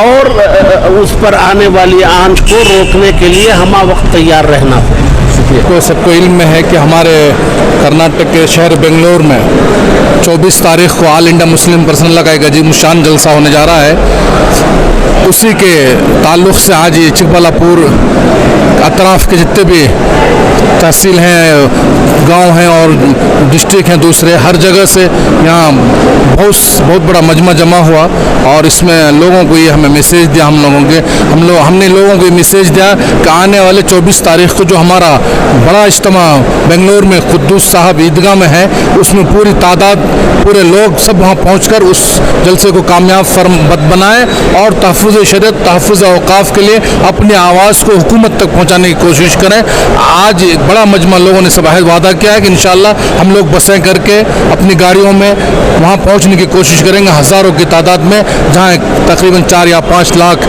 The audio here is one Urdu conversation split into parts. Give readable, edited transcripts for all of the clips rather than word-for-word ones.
اور اس پر آنے والی آنچ کو روکنے کے لیے ہمہ وقت تیار رہنا. کو سب کو علم میں ہے کہ ہمارے کرناٹک کے شہر بنگلور میں 24 تاریخ کو آل انڈیا مسلم پرسنل لا کا ایک عظیم الشان جلسہ ہونے جا رہا ہے. اسی کے تعلق سے آج یہ چکبلا پور اطراف کے جتنے بھی تحصیل ہیں, گاؤں ہیں اور ڈسٹرکٹ ہیں دوسرے, ہر جگہ سے یہاں بہت بڑا مجمع جمع ہوا. اور اس میں لوگوں کو یہ ہمیں میسیج دیا, ہم نے لوگوں کو یہ میسیج دیا کہ آنے والے 24 تاریخ کو جو ہمارا بڑا اجتماع بنگلور میں قدوس صاحب عیدگاہ میں ہے, اس میں پوری تعداد پورے لوگ سب وہاں پہنچ کر اس جلسے کو کامیاب بنائیں اور تحفظ شریعت, تحفظ اوقاف کے لیے اپنی آواز کو حکومت تک پہنچانے کی کوشش کریں. آج ایک بڑا مجمع لوگوں نے سب وعدہ کیا ہے کہ انشاءاللہ ہم لوگ بسیں کر کے اپنی گاڑیوں میں وہاں پہنچنے کی کوشش کریں گے ہزاروں کی تعداد میں, جہاں تقریباً 4 یا 5 لاکھ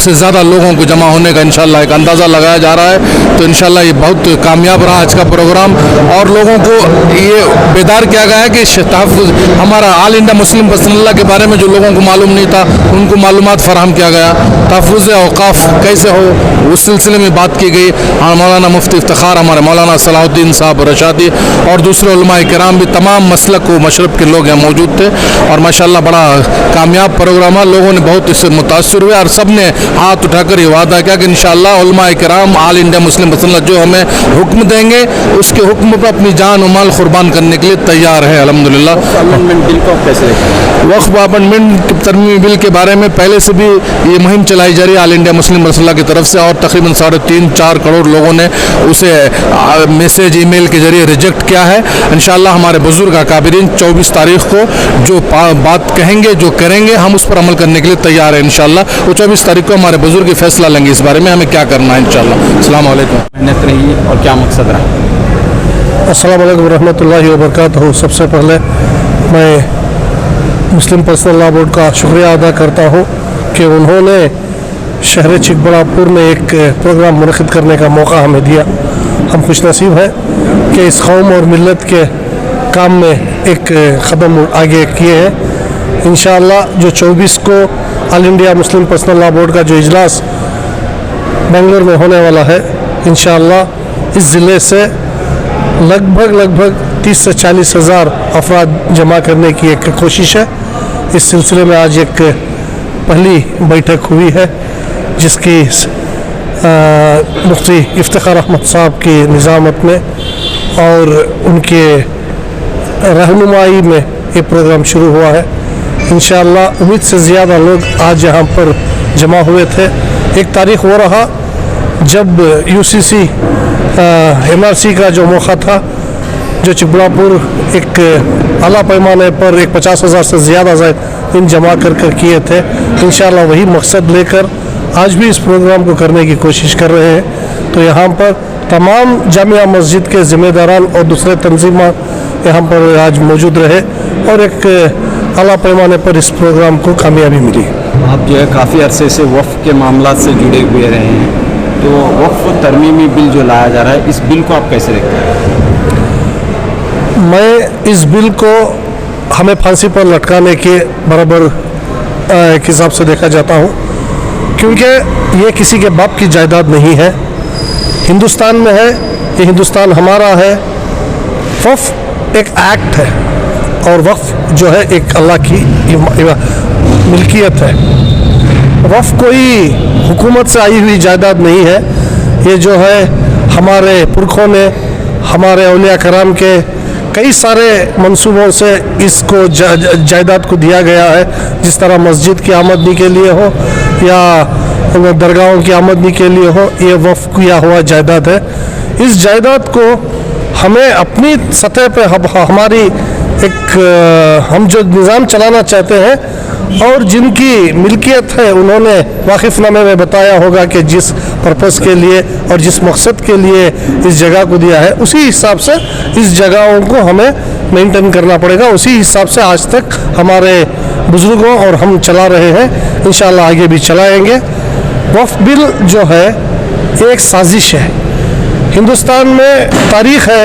سے زیادہ لوگوں کو جمع ہونے کا انشاءاللہ ایک اندازہ لگایا جا رہا ہے. تو انشاءاللہ یہ بہت کامیاب رہا آج کا پروگرام, اور لوگوں کو یہ بیدار کیا گیا ہے کہ تحفظ ہمارا آل انڈیا مسلم پرسنل لا کے بارے میں جو لوگوں کو معلوم نہیں تھا ان کو معلومات فراہم کیا گیا. تحفظ اوقاف کیسے ہو اس سلسلے میں بات کی گئی. مولانا مفتی افتخار ہمارے مولانا صلاح الدین صاحب رشادی اور دوسرے علماء کرام بھی تمام مسلک و مشرب کے لوگ یہاں موجود تھے, اور ماشاءاللہ بڑا کامیاب پروگرام ہے. لوگوں نے بہت اس سے متاثر ہوئے اور سب نے ہاتھ اٹھا کر یہ وعدہ کیا کہ انشاءاللہ علماء کرام آل انڈیا مسلم پرسنل جو ہمیں حکم دیں گے اس کے حکم پر اپنی جان و مال قربان کرنے کے لیے تیار ہے. الحمدللہ. امنڈمنٹ بل کو کیسے دیکھیں؟ وقف امنڈمنٹ ترمیمی بل کے بارے میں پہلے سے بھی یہ مہم چلائی جا رہی ہے آل انڈیا مسلم پرسنل لا کی طرف سے, اور تقریباً 3.5-4 کروڑ لوگوں نے اسے میسیج ای میل کے ذریعے ریجیکٹ کیا ہے. انشاءاللہ ہمارے بزرگ اکابرین 24 تاریخ کو جو بات کہیں گے جو کریں گے ہم اس پر عمل کرنے کے لیے تیار ہیں. انشاءاللہ وہ 24 تاریخ کو ہمارے بزرگ فیصلہ لیں گے اس بارے میں ہمیں کیا کرنا ہے. انشاءاللہ. السلام علیکم. محنت رہی اور کیا مقصد رہا؟ السلام علیکم ورحمۃ اللہ وبرکاتہ. سب سے پہلے میں مسلم پرسنل لا بورڈ کا شکریہ ادا کرتا ہوں کہ انہوں نے شہر چکبلا پور میں ایک پروگرام منعقد کرنے کا موقع ہمیں دیا. ہم خوش نصیب ہیں کہ اس قوم اور ملت کے کام میں ایک قدم آگے کیے ہیں. انشاءاللہ جو 24 کو آل انڈیا مسلم پرسنل لا بورڈ کا جو اجلاس بنگلور میں ہونے والا ہے, انشاءاللہ اس ضلع سے لگ بھگ 30 سے 40 ہزار افراد جمع کرنے کی ایک کوشش ہے. اس سلسلے میں آج ایک پہلی بیٹھک ہوئی ہے جس کی مفتی افتخار احمد صاحب کی نظامت میں اور ان کے رہنمائی میں یہ پروگرام شروع ہوا ہے. انشاءاللہ امید سے زیادہ لوگ آج یہاں پر جمع ہوئے تھے. ایک تاریخ وہ رہا جب UCC MRC کا جو موقع تھا, جو چکبلا پور ایک اعلیٰ پیمانے پر ایک 50,000 سے زیادہ زائرین جمع کر کیے تھے. انشاءاللہ وہی مقصد لے کر آج بھی اس پروگرام کو کرنے کی کوشش کر رہے ہیں. تو یہاں پر تمام جامعہ مسجد کے ذمہ داران اور دوسرے تنظیمات یہاں پر آج موجود رہے اور ایک اعلیٰ پیمانے پر اس پروگرام کو کامیابی ملی. آپ جو ہے کافی عرصے سے وقف کے معاملات سے جڑے ہوئے رہے ہیں, تو وقف ترمیمی بل جو لایا جا رہا ہے اس بل کو آپ کیسے دیکھتے ہیں؟ میں اس بل کو ہمیں پھانسی پر لٹکانے کے برابر ایک حساب سے دیکھا جاتا ہوں, کیونکہ یہ کسی کے باپ کی جائیداد نہیں ہے. ہندوستان میں ہے, یہ ہندوستان ہمارا ہے. وقف ایک ایکٹ ہے اور وقف جو ہے ایک اللہ کی ملکیت ہے. وقف کوئی حکومت سے آئی ہوئی جائیداد نہیں ہے. یہ جو ہے ہمارے پرکھوں نے, ہمارے اولیاء کرام کے کئی سارے منصوبوں سے اس کو جائیداد کو دیا گیا ہے. جس طرح مسجد کی آمدنی کے لیے ہو یا درگاہوں کی آمدنی کے لیے ہو, یہ وقف کیا ہوا جائیداد ہے. اس جائیداد کو ہمیں اپنی سطح پہ ہماری ایک ہم جو نظام چلانا چاہتے ہیں اور جن کی ملکیت ہے انہوں نے واقف نامے میں بتایا ہوگا کہ جس پرپس کے لیے اور جس مقصد کے لیے اس جگہ کو دیا ہے, اسی حساب سے اس جگہوں کو ہمیں مینٹین کرنا پڑے گا. اسی حساب سے آج تک ہمارے بزرگوں اور ہم چلا رہے ہیں, انشاءاللہ آگے بھی چلائیں گے. وقف بل جو ہے ایک سازش ہے. ہندوستان میں تاریخ ہے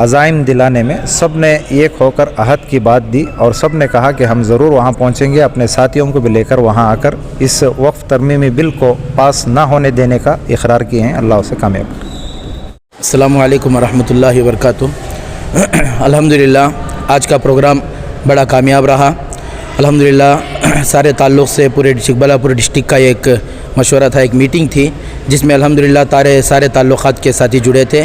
عزائم دلانے میں سب نے ایک ہو کر عہد کی بات دی اور سب نے کہا کہ ہم ضرور وہاں پہنچیں گے، اپنے ساتھیوں کو بھی لے کر وہاں آ کر اس وقف ترمیمی بل کو پاس نہ ہونے دینے کا اقرار کیے ہیں۔ اللہ اسے کامیاب کرے۔ السلام علیکم ورحمۃ اللہ وبرکاتہ۔ الحمدللہ آج کا پروگرام بڑا کامیاب رہا۔ الحمدللہ سارے تعلق سے پورے چکبلا پور ڈسٹرکٹ کا ایک مشورہ تھا، ایک میٹنگ تھی جس میں الحمدللہ سارے تعلقات کے ساتھی جڑے تھے۔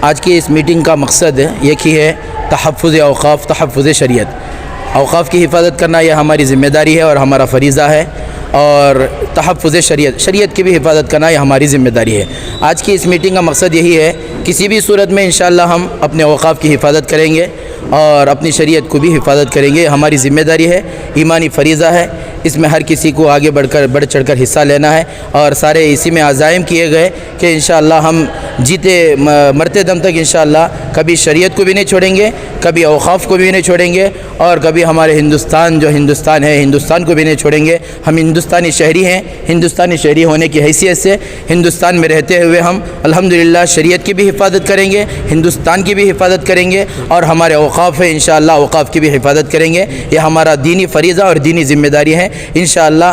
آج کی اس میٹنگ کا مقصد ایک ہی ہے، تحفظ اوقاف، تحفظ شریعت۔ اوقاف کی حفاظت کرنا یہ ہماری ذمہ داری ہے اور ہمارا فریضہ ہے، اور تحفظ شریعت کی بھی حفاظت کرنا یہ ہماری ذمہ داری ہے۔ آج کی اس میٹنگ کا مقصد یہی ہے، کسی بھی صورت میں انشاءاللہ ہم اپنے اوقاف کی حفاظت کریں گے اور اپنی شریعت کو بھی حفاظت کریں گے۔ ہماری ذمہ داری ہے، ایمانی فریضہ ہے، اس میں ہر کسی کو آگے بڑھ چڑھ کر حصہ لینا ہے، اور سارے اسی میں عزائم کیے گئے کہ انشاءاللہ ہم جیتے مرتے دم تک انشاءاللہ کبھی شریعت کو بھی نہیں چھوڑیں گے، کبھی اوقاف کو بھی نہیں چھوڑیں گے، اور کبھی ہمارے ہندوستان ہے ہندوستان کو بھی نہیں چھوڑیں گے۔ ہم ہندوستانی شہری ہیں، ہندوستانی شہری ہونے کی حیثیت سے ہندوستان میں رہتے ہوئے ہم الحمدللہ شریعت کی بھی حفاظت کریں گے، ہندوستان کی بھی حفاظت کریں گے، اور ہمارے اوقاف ہے انشاءاللہ اوقاف کی بھی حفاظت کریں گے۔ یہ ہمارا دینی فریضہ اور دینی ذمہ داری ہے۔ انشاءاللہ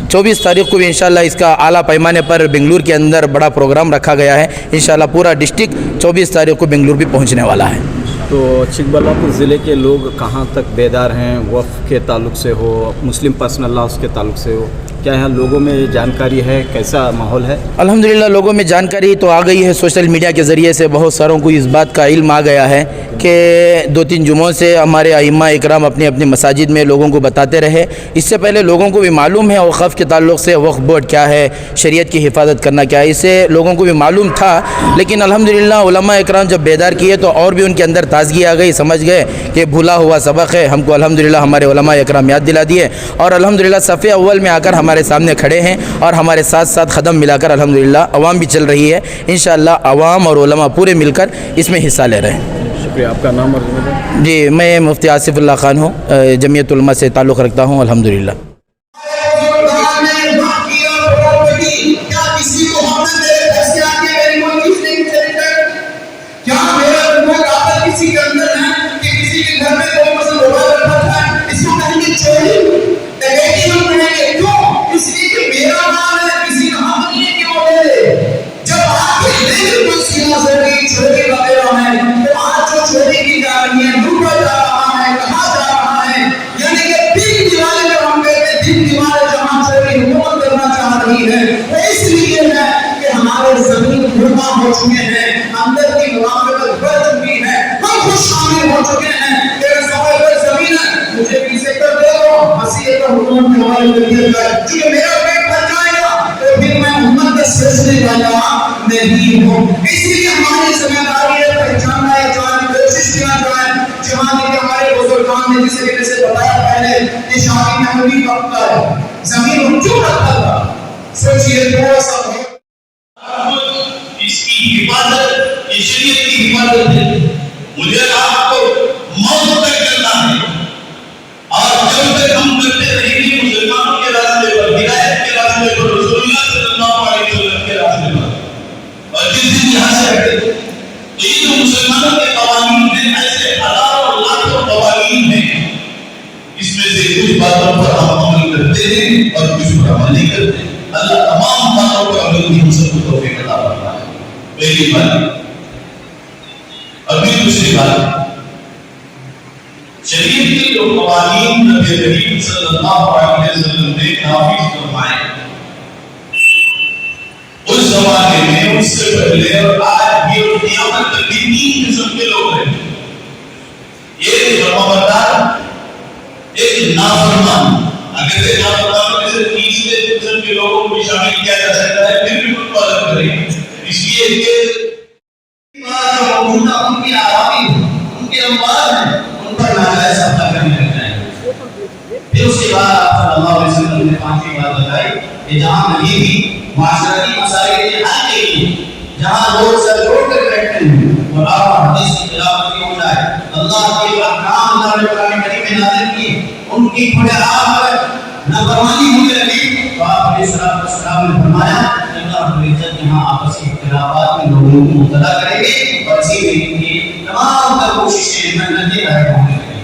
24 تاریخ کو بھی انشاءاللہ اس کا اعلیٰ پیمانے پر بنگلور کے اندر بڑا پروگرام رکھا گیا ہے۔ انشاءاللہ پورا ڈسٹرکٹ 24 تاریخ کو بنگلور بھی پہنچنے والا ہے۔ تو چکبلا پور ضلع کے لوگ کہاں تک بیدار ہیں؟ وقف کے تعلق سے ہو، مسلم پرسنل لاء کے تعلق سے ہو، کیا یہاں لوگوں میں جانکاری ہے؟ کیسا ماحول ہے؟ الحمدللہ لوگوں میں جانکاری تو آ گئی ہے، سوشل میڈیا کے ذریعے سے بہت ساروں کو اس بات کا علم آ گیا ہے کہ 2-3 جمعوں سے ہمارے ائمہ اکرام اپنی اپنی مساجد میں لوگوں کو بتاتے رہے۔ اس سے پہلے لوگوں کو بھی معلوم ہے اوقاف کے تعلق سے وقف بورڈ کیا ہے، شریعت کی حفاظت کرنا کیا ہے، اس سے لوگوں کو بھی معلوم تھا، لیکن الحمدللہ علماء اکرام جب بیدار کیے تو اور بھی ان کے اندر تازگی آ گئی، سمجھ گئے کہ بھولا ہوا سبق ہے، ہم کو الحمدللہ ہمارے علماء اکرام یاد دلا دیے، اور الحمدللہ صف اول میں آ کر ہمارے سامنے کھڑے ہیں اور ہمارے ساتھ ساتھ قدم ملا کر الحمدللہ عوام بھی چل رہی ہے۔ انشاءاللہ عوام اور علماء پورے مل کر اس میں حصہ لے رہے ہیں۔ شکریہ۔ آپ کا نام اور ذمہ داری؟ جی میں مفتی آصف اللہ خان ہوں، جمعیت علماء سے تعلق رکھتا ہوں الحمدللہ۔ ہو چکے ہیں، اندر کی مراقبت بڑھ چکی ہے، ہم خود شامل ہو چکے ہیں۔ تیرے سوال پر زمین ہے، مجھے پیچھے کر دے دو، مسیح کا حکومت کے حوالے کر دیا جائے، چونکہ میرا پیٹ بھر جائے گا تو پھر میں امت کے سلسلے کا جواب نہیں ہوں۔ اسی لیے ہماری ذمہ داری ہے پہچاننا ہے، جاننے کی کوشش کرنا چاہے جہاں کے ہمارے بزرگان نے جسے بتایا پہلے کہ شادی میں امید وقت ہے، زمین رجوع رکھتا تھا۔ سوچئے تھوڑا سا اس کی حفاظت، یہ شریعت کی حفاظت ہے، مجھے آپ کو موت تک کرنا ہے، اور جب تک ہم کرتے رہیں گے مسلمانوں کے راستے پر، ہدایت کے راستے پر، رسول اللہ صلی اللہ علیہ وسلم کے راستے پر، اور جس دن یہاں سے ہٹے تو یہ جو مسلمانوں کے قوانین ہیں، ایسے ہزاروں لاکھوں قوانین ہیں، اس میں سے کچھ باتوں پر ہم عمل کرتے ہیں اور کچھ پر عمل نہیں کرتے۔ اللہ تمام باتوں پر عمل کی ہم سب کو توفیق عطا فرمائے۔ پہلی بات، ابھی دوسری بات، شریعت کے جو قوانین نبی کریم صلی اللہ علیہ وسلم نے نافذ فرمائے، اس زمانے میں، اس سے پہلے اور آج بھی اور قیامت تک بھی 3 قسم کے لوگ ہیں۔ ایک فرمانبردار، ایک نافرمان۔ اگر سے نافرمانوں میں سے تیسرے قسم کے لوگوں کو بھی شامل کیا جا سکتا ہے، پھر بھی ان کو الگ کریں، اس لیے کہ موجودہ ان کی آرامی، ان کے اموال ہیں، ان پر ناجائز قبضہ کرنے لگ جائیں گے۔ پھر اس کے بعد آپ صلی اللہ علیہ وسلم نے 5ویں بات بتائی کہ جہاں نہیں بھی معاشرتی مسائل کے حل کے لیے، جہاں لوگ سر جوڑ کر بیٹھتے ہیں اور آپ حدیث کی خلافت ہو جائے، اللہ کے احکام اللہ نے قرآن کریم میں نازل کیے، ان کی کھڑے آپ پر نافرمانی ہونے لگی تو آپ علیہ السلام نے فرمایا کہ اللہ رب العزت یہاں آپسی اختلافات میں لوگوں کو مبتلا کریں گے اور اسی میں ان کی تمام تر کوششیں محنتیں ظاہر ہونے لگیں گی.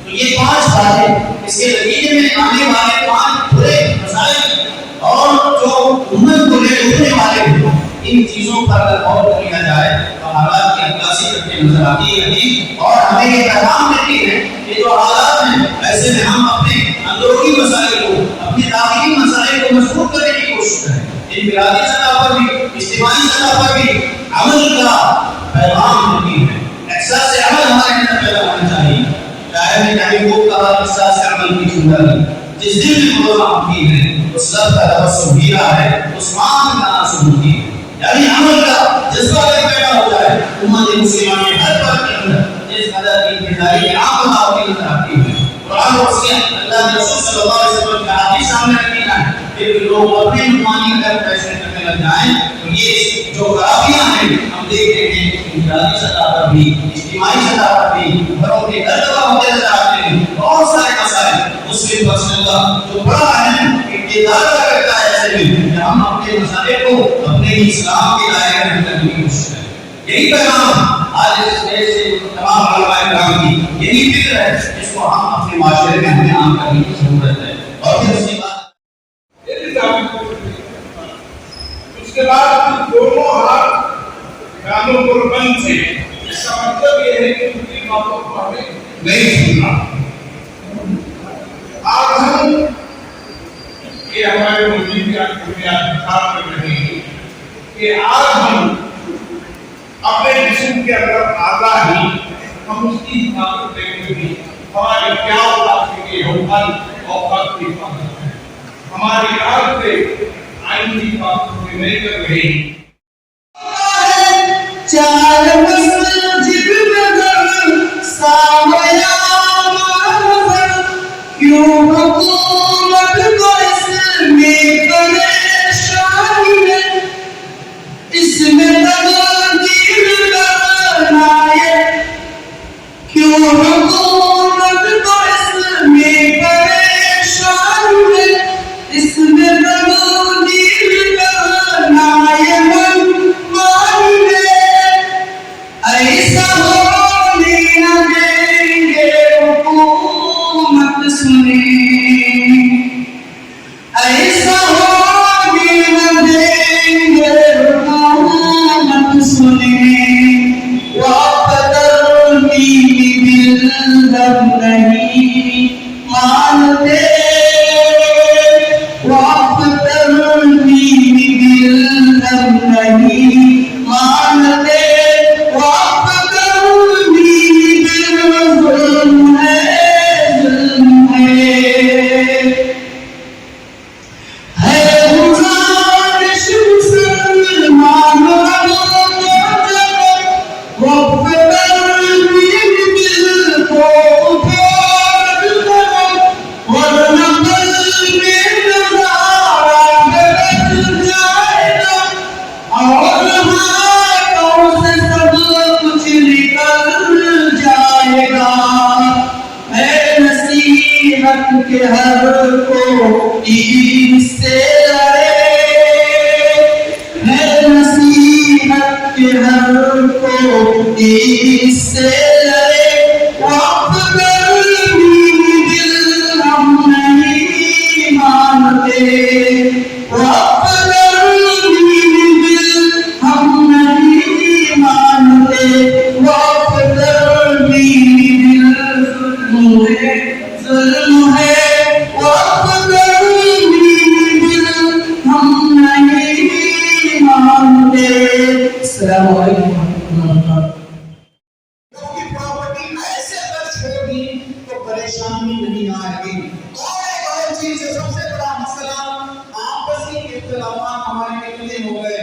تو یہ 5 باتیں اس کے نتیجے میں آنے والے 5 برے مسائل اور جو امت کو لے ڈوبنے والے ہیں ان چیزوں پر اگر غور کیا جائے تو حالات کی عکاسی کرتے نظر آتی ہے اور ہمیں یہ پیغام دیتی ہے کہ جو حالات ہیں ایسے میں ہم اپنے اندرونی مسائل کو اپنے داخلی مسائل کو مضبوط کرنے کی کوشش کریں. انفرادی سطح پر بھی اجتماعی سطح پر بھی عمل کا پیغام دیتی ہے. احساس عمل ہمارے اندر پیدا ہونا چاہیے. شاعر نے کہیں وہ کہا احساس عمل کی زندگی جس دل میں خدا کی ہے اس لفظ کا تبسم ہیرا ہے اس ماں کا ناسم ہوتی ہے. یعنی عمل کا جذبہ اگر پیدا ہو جائے امت مسلمہ کے ہر فرد کے اندر جس قدر کی انتظاری کی عام باتیں نظر آتی ہے. قرآن و سنت اللہ کے رسول صلی اللہ علیہ وسلم کا حدیث سامنے رکھی ہے. پھر لوگ اپنے منمانی کر فیصلے کرنے لگ جائیں تو یہ جو خرابیاں ہیں ہم دیکھتے ہیں انفرادی سطح پر بھی اجتماعی سطح پر بھی گھروں کے درجہ ہوتے نظر آتے ہیں. بہت سارے مسائل مسلم پرسنل کا جو بڑا اہم اقتدار کرتا ہے ایسے میں کہ ہم اپنے مسائل کو اپنے اسلام کے دائرے میں کرنے کی کوشش کریں. یہی پیغام آج اس دیش سے تمام علماء کرام کی یہی فکر ہے جس کو ہم اپنے معاشرے میں ہمیں عام کرنے کی ضرورت ہے. اور پھر اس کے بعد دونوں ہاتھ کانوں پر بند تھے. اس کا مطلب یہ ہے کہ ان کی باتوں کو ہمیں نہیں سننا. آج ہم یہ ہمارے ملک کی انتخاب کر رہے ہیں کہ آج ہم اپنے جسم کے اندر آتا ہی ہم اس کی حفاظت کریں گے. ہمارے کیا اوقات کے اوقات کی حفاظت ہے. ہماری عادتیں آئین کی حفاظت نہیں کر رہی. چار مسجد نظر سامیا منظر کیوں حکومت کو اس میں پریشانی ہے. اس میں تبدیل کرنا ہے کیوں حکومت کو اس میں پریشانی ہے. اس میں تبدیل کرنا ہے من مانی ہے. ایسا ہونے نہ دیں گے حکومت سنیں. ایسا ہونے نہ دیں گے حکومت سنیں. وقدر دین بالدم نہیں مانتے. وقدر دین بالدم نہیں مانتے. وقدر دین بالظلم ہے ظلم ہے گزارش مسلمان وقدر دین دل کو اٹھار کرو ورنہ قلب نظارہ بدل جائے گا اور ہاتھوں سے سب کچھ نکل جائے گا. ہے نصیحت کے ہر کو دین سے لڑے. ہے نصیحت کے ہر کو دین سے لڑے. وقدر دین دل ہم نہیں مانتے. وقدر دین دل ہم نہیں مانتے. وقدر دین دل ظلم ہے ظلم ہے. وقدر دین دل ہم نہیں مانتے. السلام علیکم ورحمۃ اللہ وبرکاتہ. پراپرٹی ایسے اگر چھوڑی تو پریشانی نہیں آئے گی. اور ایک اور چیز ہے سب سے بڑا مسئلہ آپسی اختلافات ہمارے کتنے ہو گئے.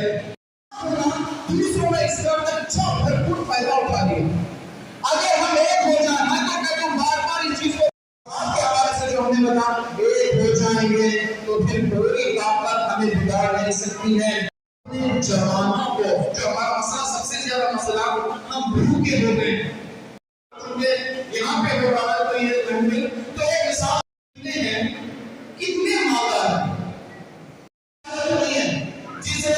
دوسروں میں اس کا اچھا بھرپور فائدہ اٹھا لیا. اگر ہم ایک ہو جائیں اگر ہم بار بار اس چیز کو آپ کے حوالے سے جو ہم نے بتا ایک ہو جائیں گے تو پھر پوری طاقت ہمیں بگاڑ نہیں سکتی ہے. جوانوں کو جو ہمارا مسئلہ سب سے زیادہ مسئلہ ہم بھوکے ہو گئے. یہاں پہ ہو رہا ہے تو یہ محفل تو ایک مثال کتنے ہیں کتنے مالا ہے جسے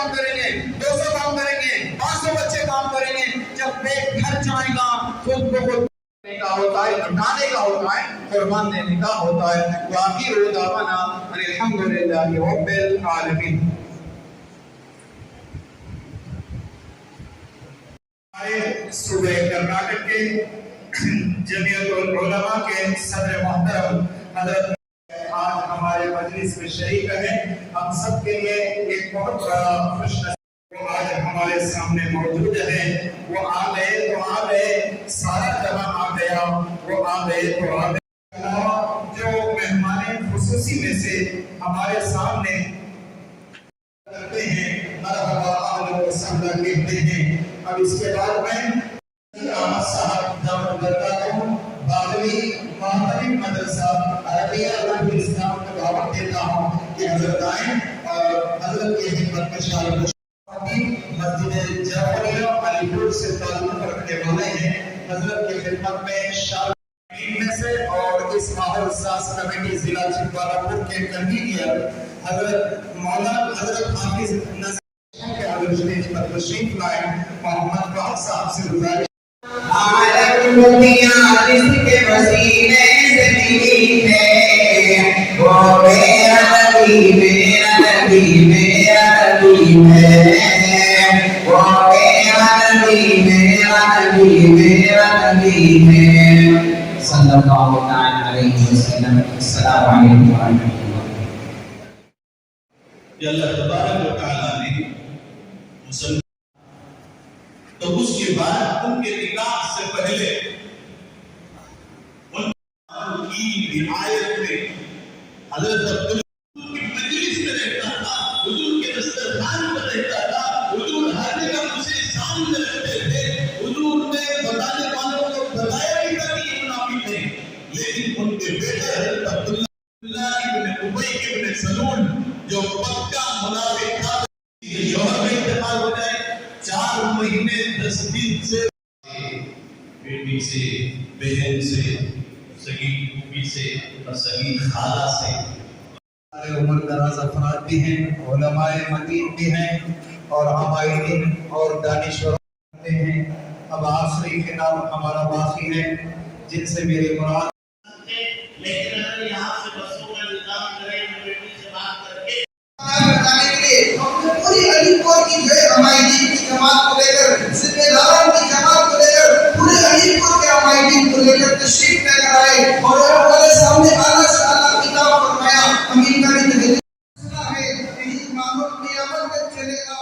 کام کریں گے, 200 کام کریں گے, 500 بچے کام کریں گے, جب پیٹ بھر جائے گا خود کو خود کا ہوتا ہے, لٹانے کا ہوتا ہے, قربان دینے کا ہوتا ہے. وآخر دعوانا الحمدللہ رب العالمین. صوبہ کرناٹک کے جمعیت العلماء کے صدر محترم حضرت آج ہمارے مجلس میں شریک ہے. ہم سب کے لیے ایک بہت بڑا خوش نصیب وہ آج ہمارے سامنے موجود ہے. وہ آ گئے تو آ گئے, سارا جہاں آ گیا, وہ آ گئے تو آ گئے. جو مہمان خصوصی میں سے ہمارے سامنے کرتے ہیں, مرحبا اہلا و سہلا کہتے ہیں. اب اس کے بعد میں صاحب دعوت کرتا ہوں, باغوی محترم مدرسہ عربیہ اسلام کو دعوت دیتا ہوں کہ حضرت آئیں اور حضرت کی خدمت میں شامل ہوں. مسجد جعفریہ علی پور سے تعلق رکھنے والے ہیں, حضرت کی خدمت میں شامل میں سے, اور اس ماحول ساز کمیٹی ضلع چھپارہ پور کے کنوینر حضرت مولانا حضرت حافظ نظر کے حضرت شریف پر تشریف لائے. محمد فاضل صاحب سے گزارش عالم دنیا جس کے وسیلے سے ملی ہے, وہ میرا نبی میرا نبی میرا نبی ہے, وہ میرا نبی میرا نبی میرا نبی ہے صلی اللہ علیہ وسلم. السلام علیکم ورحمۃ اللہ. کہ اللہ تبارک و تعالیٰ نے مسلمان تو اس کے بعد ان کے نکاح سے پہلے ان کی رعایت میں حضرت عبداللہ کی مجلس میں رہتا تھا, حضور کے دسترخوان پر رہتا تھا, حضور ہر جگہ اسے سامنے رکھتے تھے. حضور نے بتانے والوں کو بتایا بھی تھا کہ یہ منافق ہے, لیکن ان کے بیٹے حضرت عبداللہ ابن ابی ابن سلول جو پکا منافق تھا, جوہر میں انتقال ہو جائے, 4 مہینے 10 دن سے بیٹی سے, بہن سے, سگی پھوپھی سے اور سگی خالہ سے, سارے عمر دراز افراد بھی ہیں, علماء مدین بھی ہیں, اور عابدین اور دانشور ہیں. اب آخری خطاب ہمارا باقی ہے جن سے میری مراد, لیکن اگر یہاں سے بسوں کا نظام کریں, بیٹی سے بات کر کے پوری علی پور کی جو عمائدین کی جماعت کو لے کر, ذمہ داران کی جماعت کو لے کر, پورے علی پور کے عمائدین کو لے کر تشریف لے کر آئے, اور ہمارے سامنے اعلیٰ سے اعلیٰ کتاب فرمایا. امریکہ کی تحریر ہے, یہی معمول قیامت تک چلے گا.